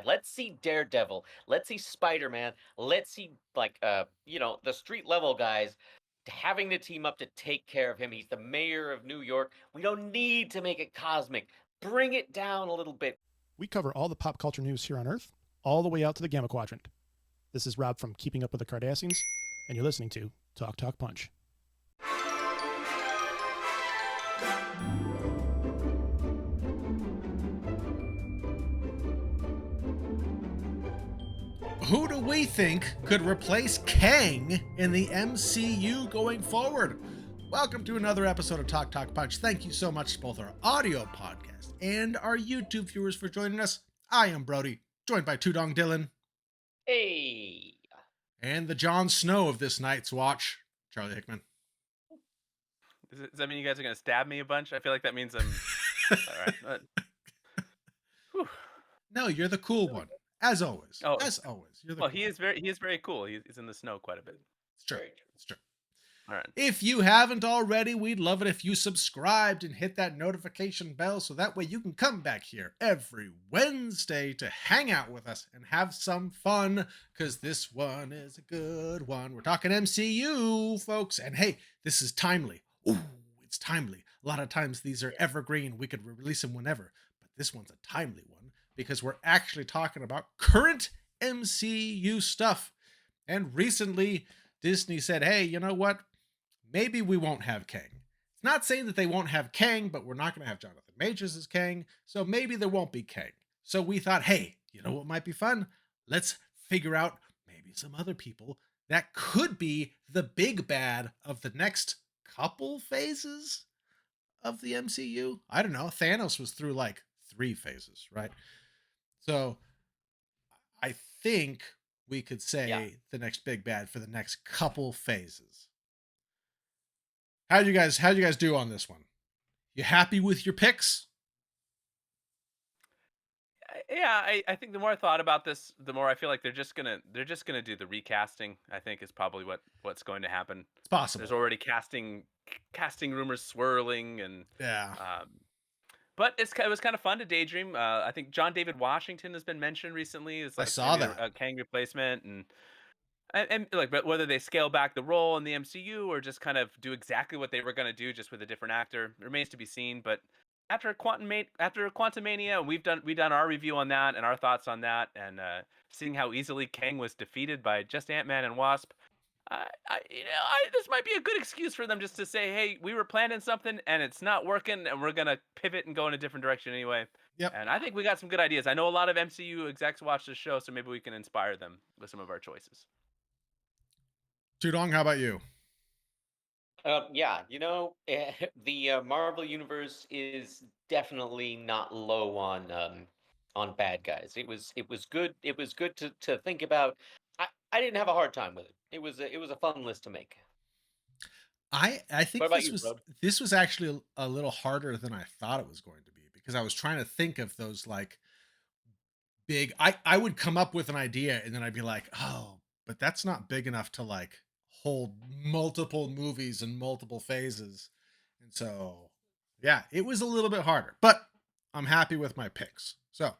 bad. Let's see Daredevil. Let's see Spider-Man. Let's see the street level guys having to team up to take care of him. He's the mayor of New York. We don't need to make it cosmic. Bring it down a little bit. We cover all the pop culture news here on Earth, all the way out to the Gamma Quadrant. This is Rob from Keeping Up with the Kardashians, and you're listening to Talk Talk Punch. Who do we think could replace Kang in the MCU going forward? Welcome to another episode of Talk Talk Punch. Thank you so much to both our audio podcast and our YouTube viewers for joining us. I am Brody, joined by Tudong Dylan. Hey. And the Jon Snow of this night's watch, Charlie Hickman. Does that mean you guys are going to stab me a bunch? I feel like that means I'm... All right. No, you're the cool one. As always. Oh. As always. You're the well, cool he is very cool. He's in the snow quite a bit. It's true. It's true. All right. If you haven't already, we'd love it if you subscribed and hit that notification bell so that way you can come back here every Wednesday to hang out with us and have some fun, because this one is a good one. We're talking MCU, folks. And hey, this is timely. Ooh, it's timely. A lot of times these are evergreen. We could release them whenever, but this one's a timely one because we're actually talking about current MCU stuff. And recently, Disney said, hey, you know what? Maybe we won't have Kang. It's not saying that they won't have Kang, but we're not going to have Jonathan Majors as Kang, so maybe there won't be Kang. So we thought, hey, you know what might be fun? Let's figure out maybe some other people that could be the big bad of the next couple phases of the MCU. I don't know. Thanos was through like 3 phases, right? So I think we could say the next big bad for the next couple phases. How'd you guys do on this one? You happy with your picks? Yeah, I think the more I thought about this, the more I feel like they're just gonna do the recasting. I think is probably what's going to happen. It's possible. There's already casting rumors swirling, and but it was kind of fun to daydream. I think John David Washington has been mentioned recently as like I saw that a Kang replacement, and like, but whether they scale back the role in the MCU or just kind of do exactly what they were going to do just with a different actor remains to be seen. But after Quantumania, we've done our review on that and our thoughts on that, and seeing how easily Kang was defeated by just Ant-Man and Wasp. This might be a good excuse for them just to say, hey, we were planning something and it's not working, and we're gonna pivot and go in a different direction anyway. Yep. And I think we got some good ideas. I know a lot of MCU execs watch this show, so maybe we can inspire them with some of our choices. Tudong, how about you? The Marvel universe is definitely not low on bad guys. It was good. It was good to think about. I didn't have a hard time with it. It was a fun list to make. I think this was actually a little harder than I thought it was going to be, because I was trying to think of those like big. I would come up with an idea and then I'd be like, oh, but that's not big enough to like hold multiple movies and multiple phases. And so, yeah, it was a little bit harder, but I'm happy with my picks. So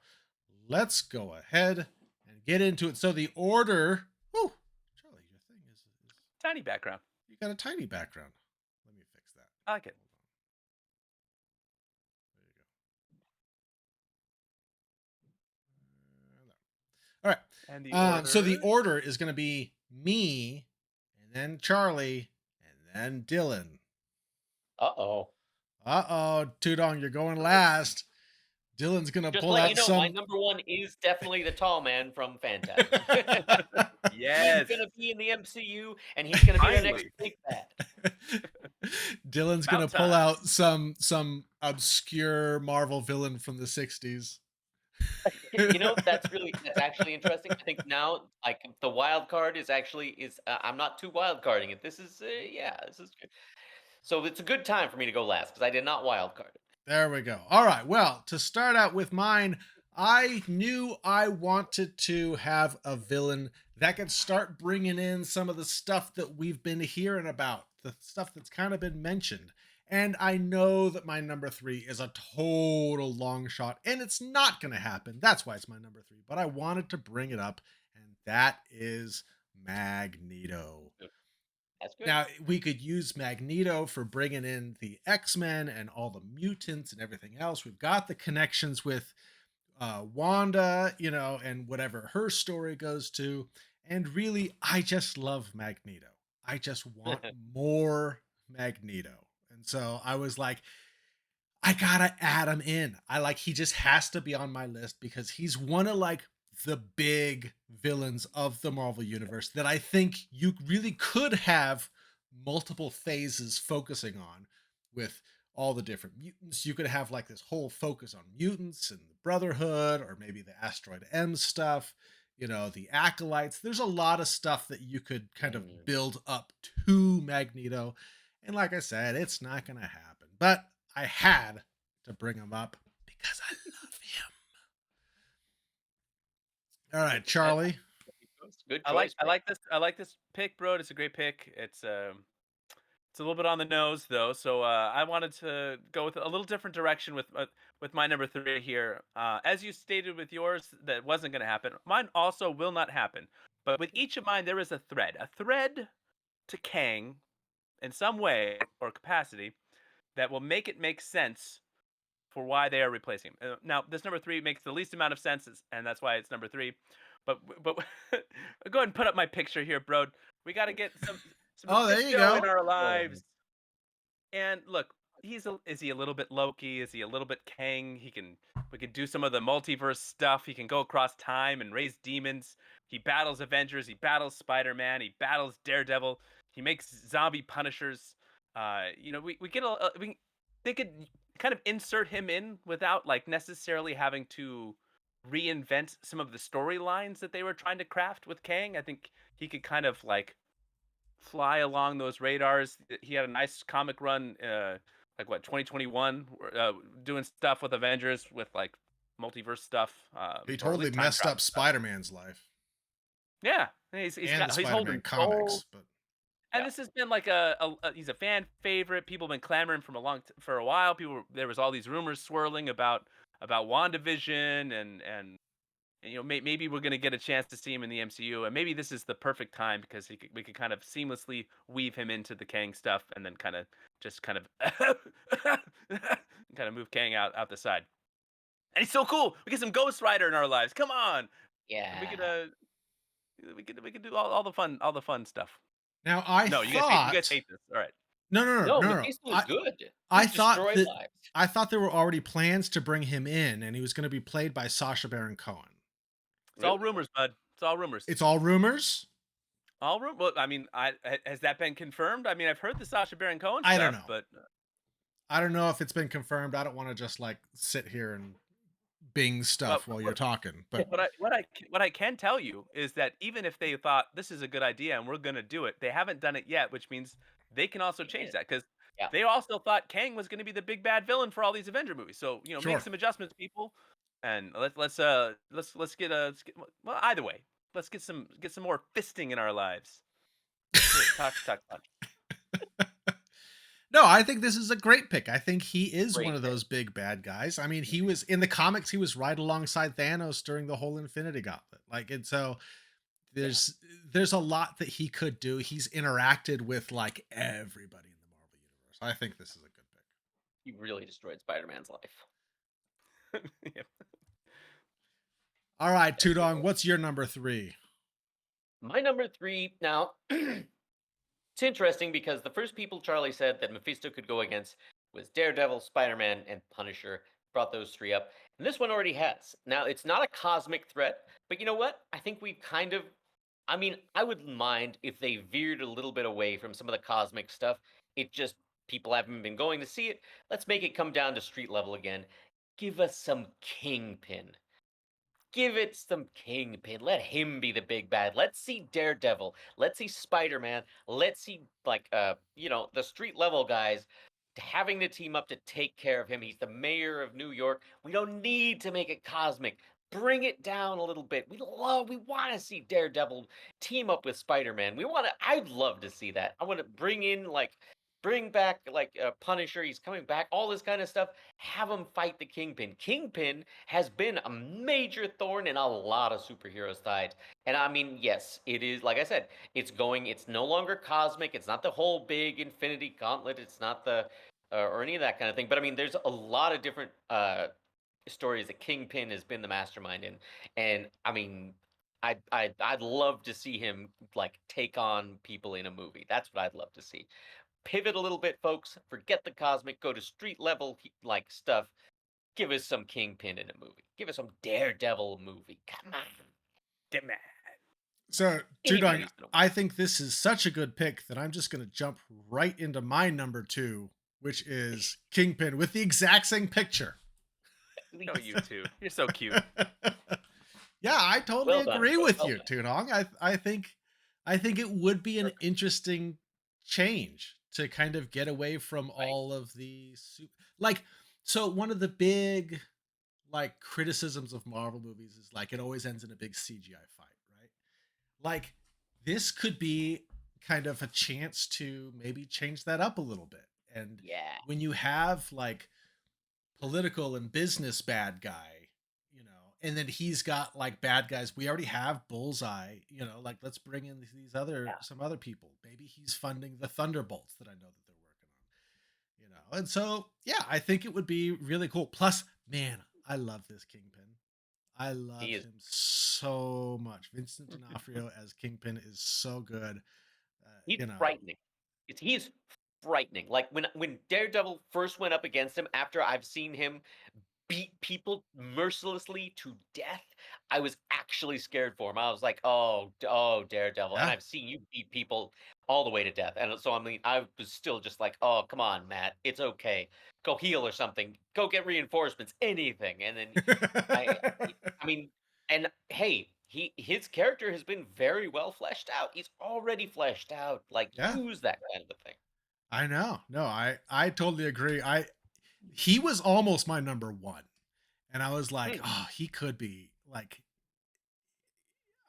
let's go ahead and get into it. So the order, Charlie, your thing is tiny background. You got a tiny background. Let me fix that. I like it. There you go. All right. And the order... so the order is going to be me, and then Charlie, and then Dylan. Uh-oh. Tudong, you're going last. Dylan's going to pull out some... My number one is definitely the tall man from Phantasm. Yes. He's going to be in the MCU, and he's going to be the next big bad. Dylan's going to pull out some obscure Marvel villain from the 60s. That's actually interesting. I think now, like, the wild card is I'm not too wild carding it. This is good. So it's a good time for me to go last because I did not wild card it. There we go. All right. Well, to start out with mine, I knew I wanted to have a villain that could start bringing in some of the stuff that we've been hearing about, the stuff that's kind of been mentioned. And I know that my number 3 is a total long shot, and it's not going to happen. That's why it's my number 3. But I wanted to bring it up, and that is Magneto. That's good. Now, we could use Magneto for bringing in the X-Men and all the mutants and everything else. We've got the connections with Wanda, and whatever her story goes to. And really, I just love Magneto. I just want more Magneto. And so I was like, I gotta add him in. He just has to be on my list because he's one of the big villains of the Marvel universe that I think you really could have multiple phases focusing on with all the different mutants. You could have this whole focus on mutants and the Brotherhood, or maybe the Asteroid M stuff, the Acolytes. There's a lot of stuff that you could kind of build up to Magneto. And like I said, it's not going to happen. But I had to bring him up because I love him. All right, Charlie. Good I choice. like this pick, bro. It's a great pick. It's a little bit on the nose though, so I wanted to go with a little different direction with my number 3 here. As you stated with yours, that wasn't going to happen. Mine also will not happen. But with each of mine, there is a thread to Kang in some way or capacity that will make it make sense for why they are replacing him. Now, this number 3 makes the least amount of sense, and that's why it's number 3. But go ahead and put up my picture here, bro. We got to get some Oh, there you Mephisto in go. our lives. And look, is he a little bit Loki? Is he a little bit Kang? We can do some of the multiverse stuff. He can go across time and raise demons. He battles Avengers. He battles Spider-Man. He battles Daredevil. He makes zombie Punishers. We get they could kind of insert him in without necessarily having to reinvent some of the storylines that they were trying to craft with Kang. I think he could kind of fly along those radars. He had a nice comic run, 2021, doing stuff with Avengers with multiverse stuff. He or at totally least time messed travel up stuff. Spider-Man's life Yeah, he's and the he's Spider-Man holding Soul. comics. But And Yeah. this has been he's a fan favorite. People have been clamoring for a while. There was all these rumors swirling about WandaVision and maybe we're going to get a chance to see him in the MCU, and maybe this is the perfect time because we could kind of seamlessly weave him into the Kang stuff, and then kind of kind of move Kang out the side. And he's so cool. We get some Ghost Rider in our lives. Come on, Yeah. we could do all the fun stuff. now I No, you guys thought hate this. All right. no. No, Mephisto is good. I He thought destroyed that lives. I thought there were already plans to bring him in, and he was going to be played by Sacha Baron Cohen. It's all Really? rumors, bud. It's all rumors. It's all rumors. All rumors. Well, I mean, has that been confirmed? I mean, I've heard the Sacha Baron Cohen stuff, I don't know. but I don't know if it's been confirmed. I don't want to just sit here and bing stuff while you're talking. But what I can tell you is that even if they thought this is a good idea and we're going to do it, they haven't done it yet, which means they can also change that because Yeah. they also thought Kang was going to be the big bad villain for all these Avenger movies. So Sure. make some adjustments, people, and let's get well, either way, let's get some more fisting in our lives. Here, talk. No, I think this is a great pick. I think he is Great one of pick. those big bad guys. I mean, he was in the comics, he was right alongside Thanos during the whole Infinity Gauntlet. And so there's a lot that he could do. He's interacted with everybody in the Marvel universe. I think this is a good pick. He really destroyed Spider-Man's life. Yep. All right, Tudong, what's your number 3? My number 3 now. It's interesting because the first people Charlie said that Mephisto could go against was Daredevil, Spider-Man, and Punisher. Brought those 3 up. And this one already has. Now, it's not a cosmic threat, but you know what? I think we've I wouldn't mind if they veered a little bit away from some of the cosmic stuff. It just, people haven't been going to see it. Let's make it come down to street level again. Give us some Kingpin. Give it some Kingpin. Let him be the big bad. Let's see Daredevil. Let's see Spider-Man. Let's see the street level guys having to team up to take care of him. He's the mayor of New York. We don't need to make it cosmic. Bring it down a little bit. We want to see Daredevil team up with Spider-Man. I'd love to see that. I want to bring in Bring back like Punisher. He's coming back. All this kind of stuff. Have him fight the Kingpin. Kingpin has been a major thorn in a lot of superheroes' sides. And I mean, yes, it is. Like I said, it's going. It's no longer cosmic. It's not the whole big Infinity Gauntlet. It's not the or any of that kind of thing. But I mean, there's a lot of different stories that Kingpin has been the mastermind in, and I mean, I'd love to see him like take on people in a movie. That's what I'd love to see. Pivot a little bit, folks. Forget the cosmic. Go to street level like stuff. Give us some Kingpin in a movie. Give us some Daredevil movie. Come on. Damn it. So, Anybody Tudong, I think this is such a good pick that I'm just going to jump right into my number 2, which is Kingpin with the exact same picture. No, you too. You're so cute. Yeah, I totally Well done, agree bro. with Well you, done. Tudong. I think it would be an interesting change to kind of get away from Right. all of the like. So one of the big like criticisms of Marvel movies is like it always ends in a big CGI fight, right? Like this could be kind of a chance to maybe change that up a little bit. And Yeah. when you have like political and business bad guy, and then he's got like bad guys. We already have Bullseye, like let's bring in these Yeah. some other people. Maybe he's funding the Thunderbolts that I know that they're working on, And so, yeah, I think it would be really cool. Plus, man, I love this Kingpin. I love He is. him so much. Vincent D'Onofrio as Kingpin is so good. He's frightening. He's frightening. Like when Daredevil first went up against him after I've seen him beat people mercilessly to death, I was actually scared for him. I was like, "Oh, Daredevil." And Yeah. I've seen you beat people all the way to death. And so I mean, I was still just like, "Oh, come on, Matt. It's okay. Go heal or something. Go get reinforcements, anything." And then I I mean, and hey, his character has been very well fleshed out. He's already fleshed out. Like Yeah, use that kind of a thing. I know. No, I totally agree. He was almost my number 1. And I was like, Hmm. "Oh, he could be like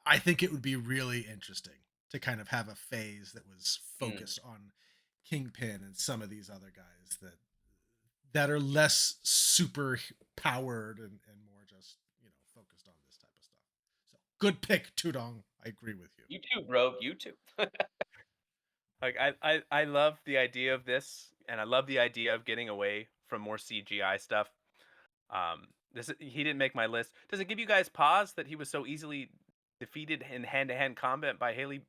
I think it would be really interesting to kind of have a phase that was Hmm. focused on Kingpin and some of these other guys that are less super powered and more just, focused on this type of stuff." So, good pick, Tudong. I agree with you. You too, bro. You too. Like I love the idea of this, and I love the idea of getting away from more CGI stuff. He didn't make my list. Does it give you guys pause that he was so easily defeated in hand-to-hand combat by Haley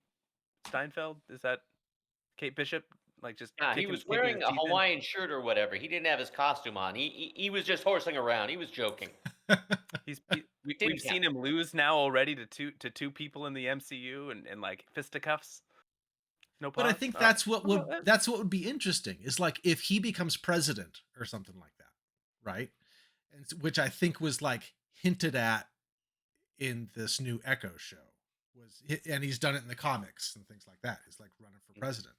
Steinfeld? Is that Kate Bishop like just Yeah, he kicking was his wearing a teeth in? Hawaiian shirt or whatever. He didn't have his costume on. He was just horsing around. He was joking. We've Didn't count. seen him lose now already to two people in the MCU and like fisticuffs. No But I pause. think Oh, that's what would be interesting is like if he becomes president or something like that, right? Which I think was like hinted at in this new Echo show and he's done it in the comics and things like that. He's like running for president.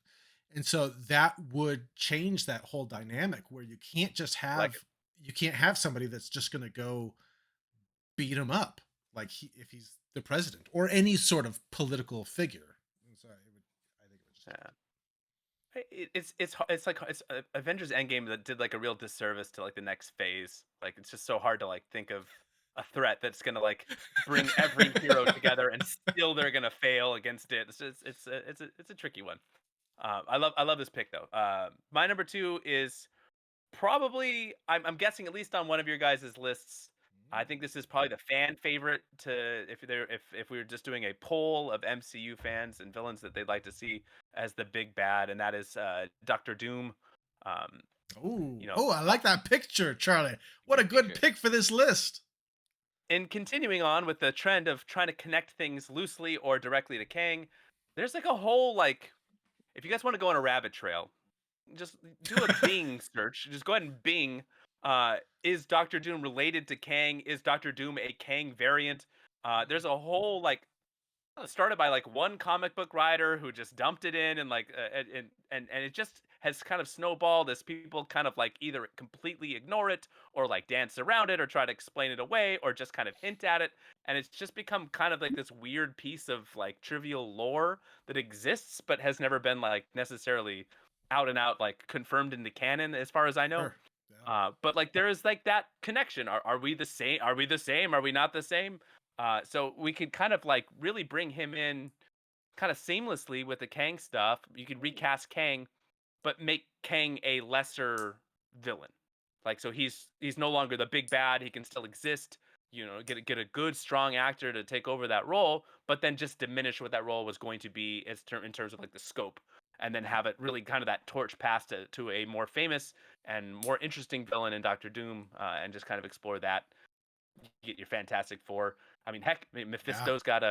And so that would change that whole dynamic where like it. you can't have somebody that's just going to go beat him up like if he's the president or any sort of political figure. And so I think it would just Yeah. It's like Avengers Endgame that did like a real disservice to like the next phase. Like it's just so hard to like think of a threat that's gonna like bring every hero together and still they're gonna fail against it. It's a tricky one. I love this pick though. My number 2 is probably I'm guessing at least on one of your guys' lists. I think this is probably the fan favorite to if we were just doing a poll of MCU fans and villains that they'd like to see as the big bad, and that is Doctor Doom. Um, Oh, you know, oh, I like that picture, Charlie. What a good Picture. pick for this list. and continuing on with the trend of trying to connect things loosely or directly to Kang, there's like a whole like if you guys want to go on a rabbit trail, just do a Bing search. Just go ahead and Bing. Is Doctor Doom related to Kang? Is Doctor Doom a Kang variant? There's a whole like started by like one comic book writer who just dumped it in and like and it just has kind of snowballed as people kind of like either completely ignore it or like dance around it or try to explain it away or just kind of hint at it, and it's just become kind of like this weird piece of like trivial lore that exists but has never been like necessarily out and out like confirmed into canon as far as I know. Sure. Yeah. But like there is like that connection. Are we the same? Are we the same? Are we not the same? So we could kind of like really bring him in kind of seamlessly with the Kang stuff. You could recast Kang, but make Kang a lesser villain. Like so he's no longer the big bad. He can still exist. You know, get a good strong actor to take over that role, but then just diminish what that role was going to be in terms of like the scope, and then have it really kind of that torch passed to a more famous and more interesting villain in Doctor Doom, and just kind of explore that. You get your Fantastic Four. I mean, heck, Yeah. Mephisto's got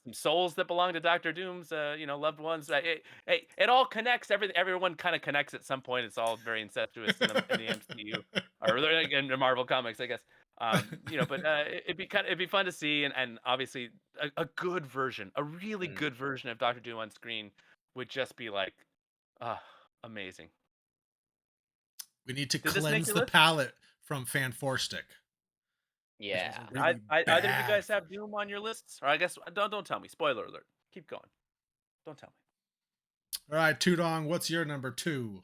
some souls that belong to Doctor Doom's, loved ones. It all connects. Everyone kind of connects at some point. It's all very incestuous in the MCU or in the Marvel comics, I guess. But it'd be fun to see, and obviously a good version, a really Mm. good version of Doctor Doom on screen would just be like, ah, amazing. We need to Did this make cleanse your the list? palate from Fanforstic, which was Yeah. a really Either of you bad guys have version. Doom on your lists, or I guess don't tell me. Spoiler alert. Keep going. Don't tell me. All right, Tudong, what's your number 2?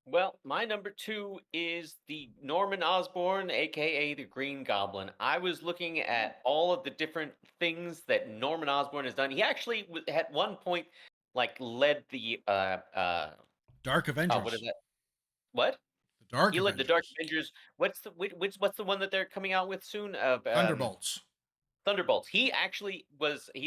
Well, my number 2 is the Norman Osborn, aka the Green Goblin. I was looking at all of the different things that Norman Osborn has done. He actually at one point like led the Dark what is Avengers. that? What? The Dark He led the Dark Avengers. Avengers. What's the one that they're coming out with soon? Thunderbolts. Thunderbolts. He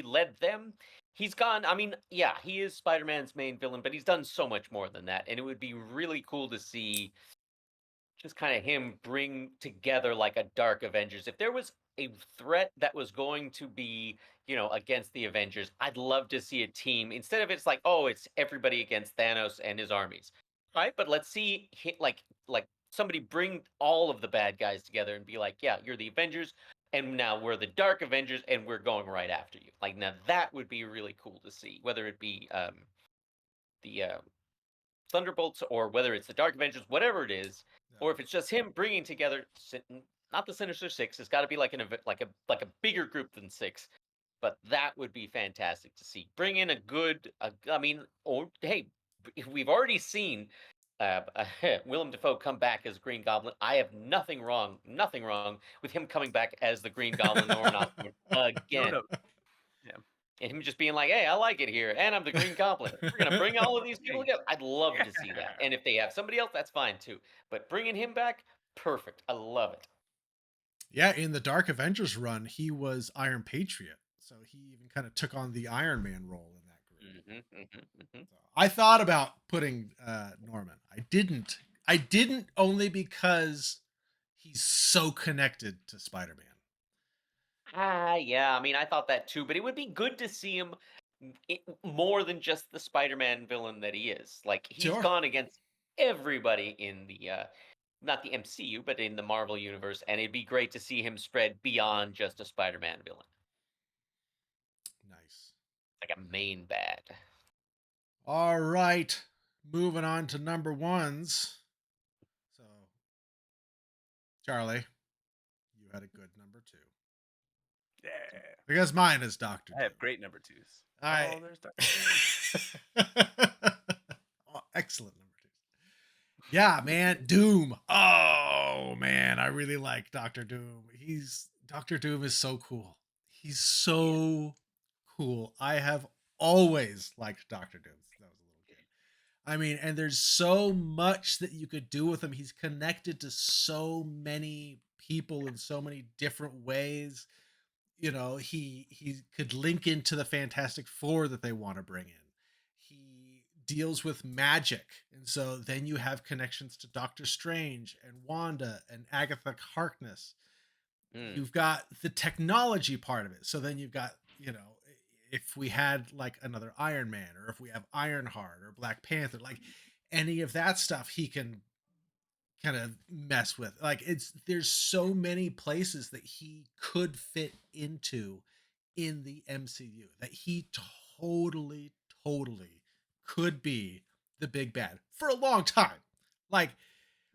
led them. He's gone. I mean, yeah, he is Spider-Man's main villain, but he's done so much more than that. And it would be really cool to see just kind of him bring together like a Dark Avengers. If there was a threat that was going to be, against the Avengers, I'd love to see a team instead of it's like, oh, it's everybody against Thanos and his armies, right? But let's see, like somebody bring all of the bad guys together and be like, yeah, you're the Avengers, and now we're the Dark Avengers, and we're going right after you. Like now that would be really cool to see, whether it be the Thunderbolts or whether it's the Dark Avengers, whatever it is, or if it's just him bringing together, not the Sinister Six. It's got to be like like a bigger group than six. But that would be fantastic to see. Bring in a good, I mean, or hey, if we've already seen Willem Dafoe come back as Green Goblin. I have nothing wrong with him coming back as the Green Goblin, Norman Osborn No, again. no. Yeah. And him just being like, "Hey, I like it here, and I'm the Green Goblin. We're gonna bring all of these people Hey. together." I'd love to see that. And if they have somebody else, that's fine too. But bringing him back, perfect. I love it. Yeah, in the Dark Avengers run, he was Iron Patriot. So he even kind of took on the Iron Man role in that group. Hmm. So I thought about putting Norman. I didn't. I didn't only because he's so connected to Spider-Man. Yeah. I mean, I thought that too. But it would be good to see him more than just the Spider-Man villain that he is. Like he's Sure. gone against everybody in the not the MCU, but in the Marvel universe, and it'd be great to see him spread beyond just a Spider-Man villain, Nice. like a main bad. All right. Moving on to number ones. So, Charlie, you had a good number 2. Yeah. Because mine is Doctor I have Doom. great number twos. I Oh, there's Dr. Oh, excellent number 2. Yeah, man, Doom. Oh man, I really like Doctor Doom. Doctor Doom is so cool. He's so cool. I have always liked Doctor Doom since I was a little kid. I mean, and there's so much that you could do with him. He's connected to so many people in so many different ways. He could link into the Fantastic Four that they want to bring in. He deals with magic, and so then you have connections to Doctor Strange and Wanda and Agatha Harkness. Mm. You've got the technology part of it, so then you've got, if we had like another Iron Man, or if we have Ironheart or Black Panther, like any of that stuff he can kind of mess with. Like there's so many places that he could fit into in the MCU that he totally totally could be the big bad for a long time. Like,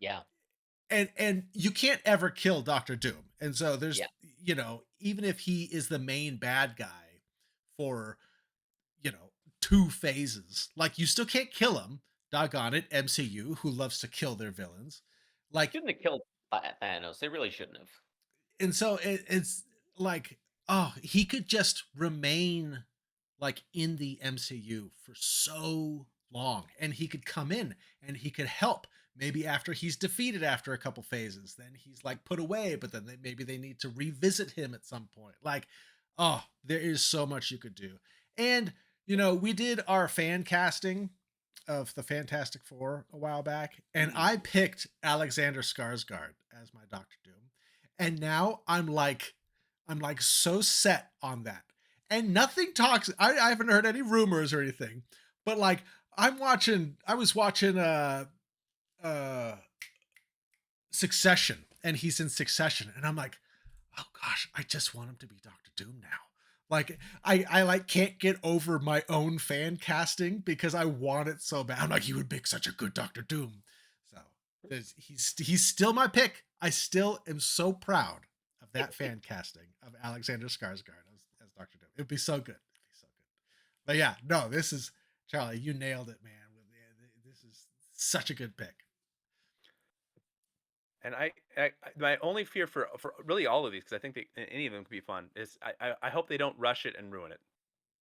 Yeah. and you can't ever kill Doctor Doom. And so there's, Yeah. Even if he is the main bad guy for, 2 phases, like you still can't kill him doggone it, MCU, who loves to kill their villains. Like, Shouldn't have killed Thanos. They really shouldn't have. and so it's like, oh, he could just remain like in the MCU for so long, and he could come in and he could help. Maybe after he's defeated after a couple phases, then he's like put away, but then maybe they need to revisit him at some point. Like, oh, there is so much you could do. And we did our fan casting of the Fantastic Four a while back, and Mm. I picked Alexander Skarsgård as my Doctor Doom. And now I'm like so set on that. And nothing talks. I haven't heard any rumors or anything, but like I was watching uh Succession, and he's in Succession, and I'm like, oh gosh, I just want him to be Doctor Doom now. Like I like can't get over my own fan casting because I want it so bad. I'm like, he would make such a good Doctor Doom. So he's still my pick. I still am so proud of that fan casting of Alexander Skarsgård as Doctor Doom. It'd be so good. It'd be so good. But yeah, no, this is Charlie. You nailed it, man. This is such a good pick. And my only fear for really all of these, because I think any of them could be fun, is I hope they don't rush it and ruin it.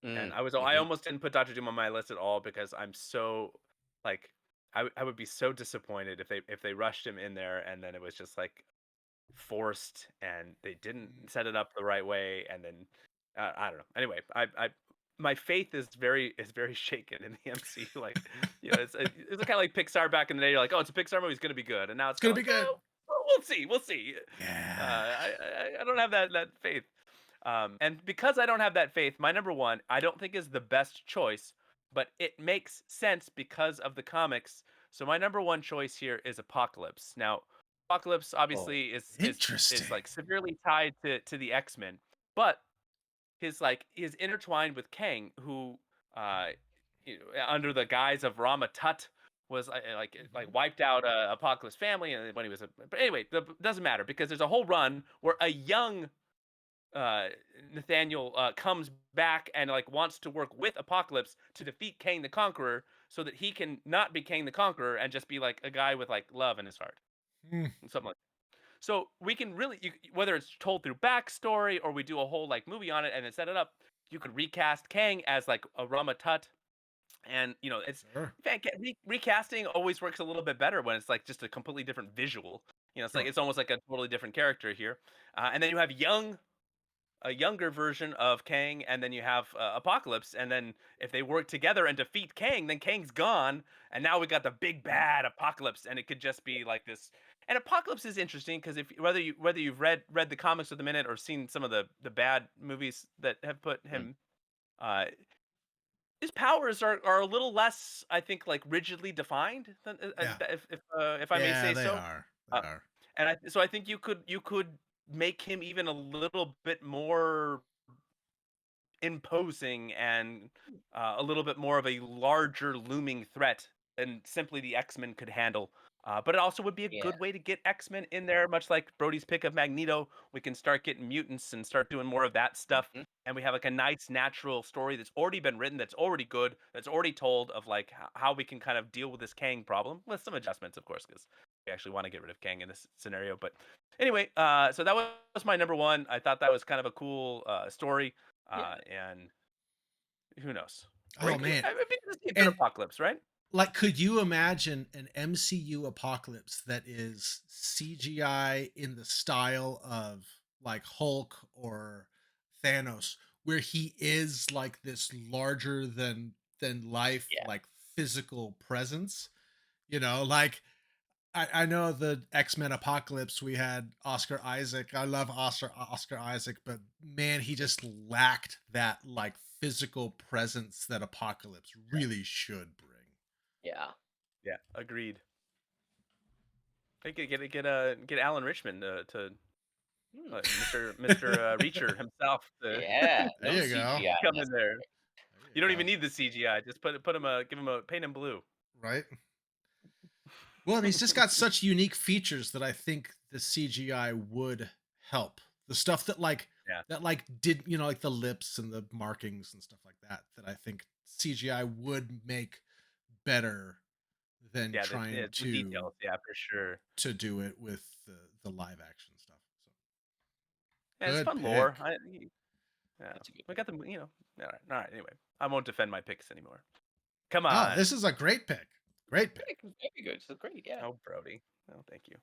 And I Mhm. almost didn't put Doctor Doom on my list at all because I'm so like I would be so disappointed if they rushed him in there and then it was just like forced and they didn't set it up the right way and then I don't know. Anyway, I my faith is very shaken in the MCU. Like, it's kind of like Pixar back in the day. You're like, oh, it's a Pixar movie, it's gonna be good, and now it's It's gonna kind be of like, good. oh, we'll see. Yeah. I don't have that faith. And because I don't have that faith, my number one, I don't think is the best choice, but it makes sense because of the comics. So my number one choice here is Apocalypse. Now, Apocalypse Oh, obviously is Interesting. like severely tied to the X-Men, but his intertwined with Kang, who uh under the guise of Rama Tut was like Mhm. wiped out Apocalypse family and when he was but anyway, doesn't matter because there's a whole run where a young uh Nathaniel comes back and like wants to work with Apocalypse to defeat Kang the Conqueror so that he can not be Kang the Conqueror and just be like a guy with like love in his heart. Mm, Something like so we can really whether it's told through backstory or we do a whole like movie on it and then set it up, you could recast Kang as like a Rama Tut and it's sure. in fact, recasting always works a little bit better when it's like just a completely different visual. It's like Sure. it's almost like a totally different character here. And then you have a younger version of Kang, and then you have Apocalypse, and then if they work together and defeat Kang, then Kang's gone, and now we got the big bad Apocalypse, and it could just be like this. And Apocalypse is interesting because if whether you've read the comics with a minute or seen some of the bad movies that have put mm, him, uh, his powers are a little less, I think, like rigidly defined than Yeah. if I may Yeah, say they so. are. They Uh, are. and so I think you could make him even a little bit more imposing and a little bit more of a larger looming threat than simply the X-Men could handle. But it also would be a yeah. good way to get X-Men in there, much like Brody's pick of Magneto. We can start getting mutants and start doing more of that stuff. Mhm. And we have like a nice natural story that's already been written, that's already good, that's already told of like how we can kind of deal with this Kang problem with some adjustments, of course, because we actually want to get rid of Kang in this scenario. But anyway, so that was my number one. I thought that was kind of a cool story. Yeah. And who knows? Or Oh man. it'd be interesting to see a good And apocalypse, right? like, could you imagine an MCU apocalypse that is CGI in the style of like Hulk or Thanos, where he is like this larger than life, Yeah. like physical presence? Like I know the X-Men Apocalypse, we had Oscar Isaac. I love Oscar Isaac, but man, he just lacked that like physical presence that Apocalypse really should bring. Yeah. Yeah, agreed. I could get Alan Richmond to Hmm. Mr. Reacher himself to Yeah. There No you go. CGI come in there. necessary. There you You don't even go. need the CGI. Just put him give him a paint him blue. Right? Well, and he's just got such unique features that I think the CGI would help. The stuff Yeah. that like did, like the lips and the markings and stuff like that I think CGI would make better than Yeah, trying the details. Yeah, for sure. to do it with the live action stuff. So Yeah, it's good fun lore. pick. Yeah, That's a good we pick. got the All right, all right. Anyway, I won't defend my picks anymore. Come Oh, on. this is a great pick. Great pick. Very good. It's great. Yeah. Oh, Brody. Oh, thank you.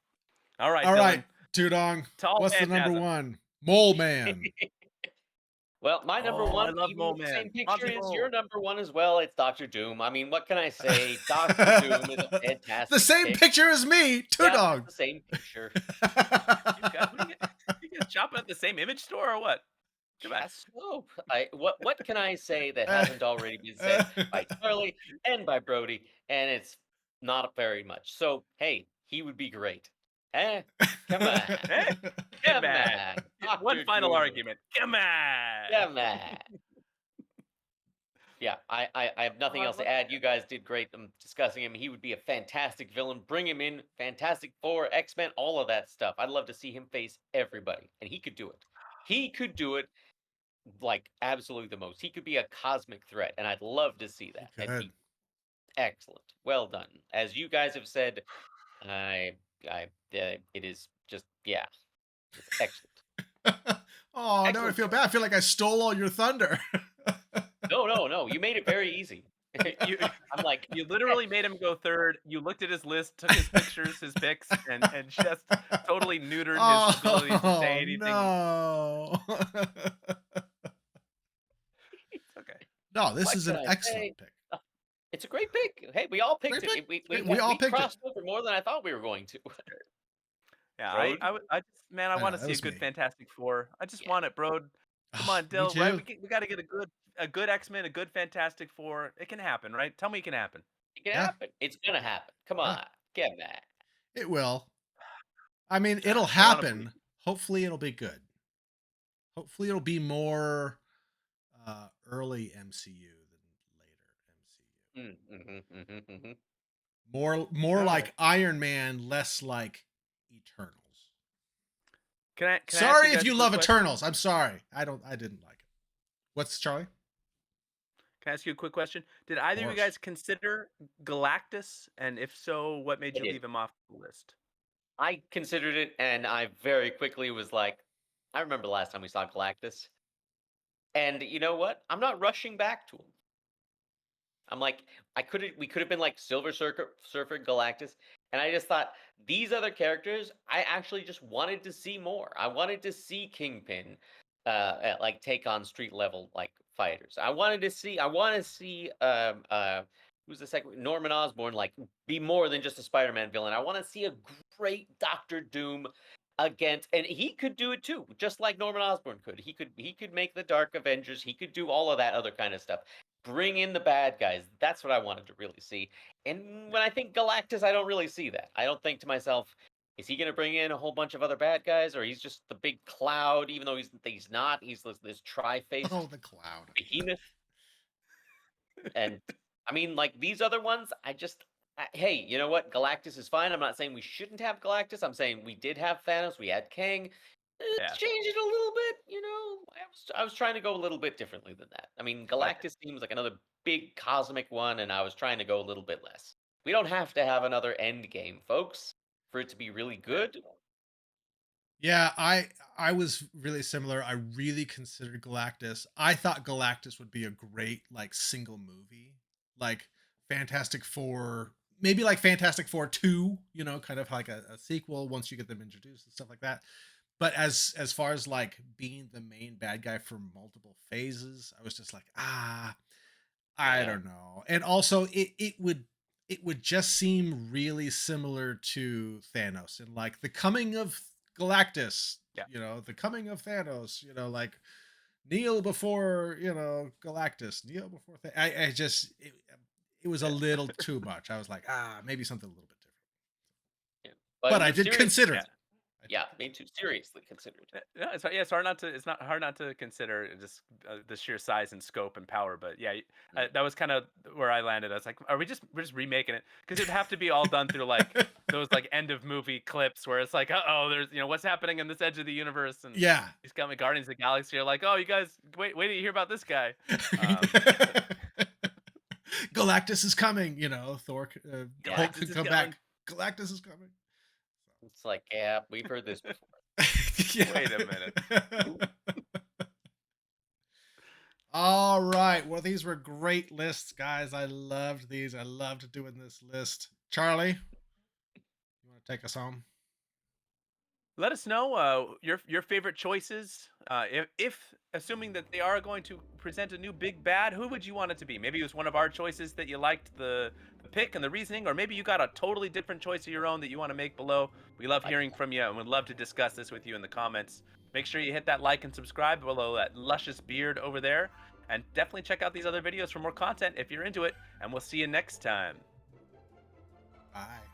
All right, All right, Dylan. Tudong. Tall What's the number Phantasm. one? Mole Man. Well, my number Oh, I one, love even Mole with the Man. same picture, Monty is your Mole. number one as well. It's Doctor Doom. I mean, what can I say? Doctor Doom is a The fantastic same pick. picture as me, Yep, it's Tudong. the same picture. You guys shopping at the same image store or what? Come on. Yes. Oh, what can I say that hasn't already been said by Charlie and by Brody? And it's not very much. So hey, he would be great. Eh? Come on. Hey, come Come on. on. One Doctor final Doom. argument. Come on. Come on. Yeah, I have nothing Oh, I else to love add. You guys did great discussing him. He would be a fantastic villain. Bring him in. Fantastic Four, X-Men, all of that stuff. I'd love to see him face everybody. And he could do it. He could do it like absolutely the most. He could be a cosmic threat, and I'd love to see that. It'd Good. be excellent. Well done. As you guys have said, it is just yeah, it's excellent. Oh, now I Excellent feel choice. bad. I feel like I stole all your thunder. No. You made it very easy. You I'm like, you literally made him go third. You looked at his list, took his pictures, his picks, and just totally neutered his ability to say Oh anything. no. It's okay. No, this what is can an I excellent say? pick. It's a great pick. Hey, we all picked Great pick. it. We Great. we We got, all we picked it. crossed over more than I thought we were going to. Yeah, Road? I just man, I I want know, to that see a was good me. Fantastic Four. I just Yeah. want it, bro. Come Oh, on, me Dill. Right? too. We got to get a good X-Men, a good Fantastic Four. It can happen, right? Tell me it can happen. It can Yeah, happen. It's gonna happen. Come yeah, on, get that. it will. I mean, it'll I want to believe. happen. Hopefully, it'll be good. Hopefully, it'll be more early MCU than later MCU. Mm-hmm. More All like right. Iron Man, less like Eternals. Can I ask Sorry you if guys you a quick love question? Eternals. I'm sorry. I didn't like it. What's Charlie? Can I ask you a quick question? Did either of you Course. guys consider Galactus? And if so, what made I you did. leave him off the list? I considered it, and I very quickly was like, I remember last time we saw Galactus, and you know what? I'm not rushing back to him. I'm like, we could have been like Surfer Galactus, and I just thought these other characters, I actually just wanted to see more. I wanted to see Kingpin, like take on street level like fighters. I want to see, who's the second? Norman Osborn, like be more than just a Spider-Man villain. I want to see a great Doctor Doom against, and he could do it too, just like Norman Osborn could. He could make the Dark Avengers. He could do all of that other kind of stuff. Bring in the bad guys. That's what I wanted to really see. And when I think Galactus, I don't really see that. I don't think to myself, is he going to bring in a whole bunch of other bad guys, or he's just the big cloud? Even though he's not. He's this Oh, tri-faced the cloud. behemoth. And I mean, like these other ones, hey, you know what? Galactus is fine. I'm not saying we shouldn't have Galactus. I'm saying we did have Thanos. We had Kang. Yeah. Change it a little bit. I was trying to go a little bit differently than that. I mean, Okay. Galactus seems like another big cosmic one, and I was trying to go a little bit less. We don't have to have another end game, folks, for it to be really good. Yeah, I was really similar. I really considered Galactus. I thought Galactus would be a great like single movie, like Fantastic Four, maybe like Fantastic Four 2, kind of like a sequel once you get them introduced and stuff like that. But as far as like being the main bad guy for multiple phases, I was just like, I Yeah, don't know. And also it would just seem really similar to Thanos and like the coming of Galactus, Yeah. the coming of Thanos, like kneel before, Galactus, kneel before I just it was a Yeah. little too much. I was like, maybe something a little bit different. yeah. But I But did seriously, consider Yeah. it. I did yeah, me consider too. Seriously considered. Yeah, it's hard not to. It's not hard not to consider just the sheer size and scope and power. But yeah, Mm. that was kind of where I landed. I was like, we're just remaking it because it'd have to be all done through like those like end of movie clips where it's like, oh, there's what's happening in this edge of the universe and Yeah. these coming Guardians of the Galaxy are like, oh, you guys wait till you hear about this guy. Galactus is coming. Thor, Hulk Galactus could is come coming. back. Galactus is coming. It's like, yeah, we've heard this before. Yeah. Wait a minute. All right. Well, these were great lists, guys. I loved these. I loved doing this list. Charlie, you want to take us home? Let us know your favorite choices. If assuming that they are going to present a new big bad, who would you want it to be? Maybe it was one of our choices that you liked the pick and the reasoning, or maybe you got a totally different choice of your own that you want to make below. We love hearing from you and would love to discuss this with you in the comments. Make sure you hit that like and subscribe below that luscious beard over there. And definitely check out these other videos for more content if you're into it. And we'll see you next time. Bye.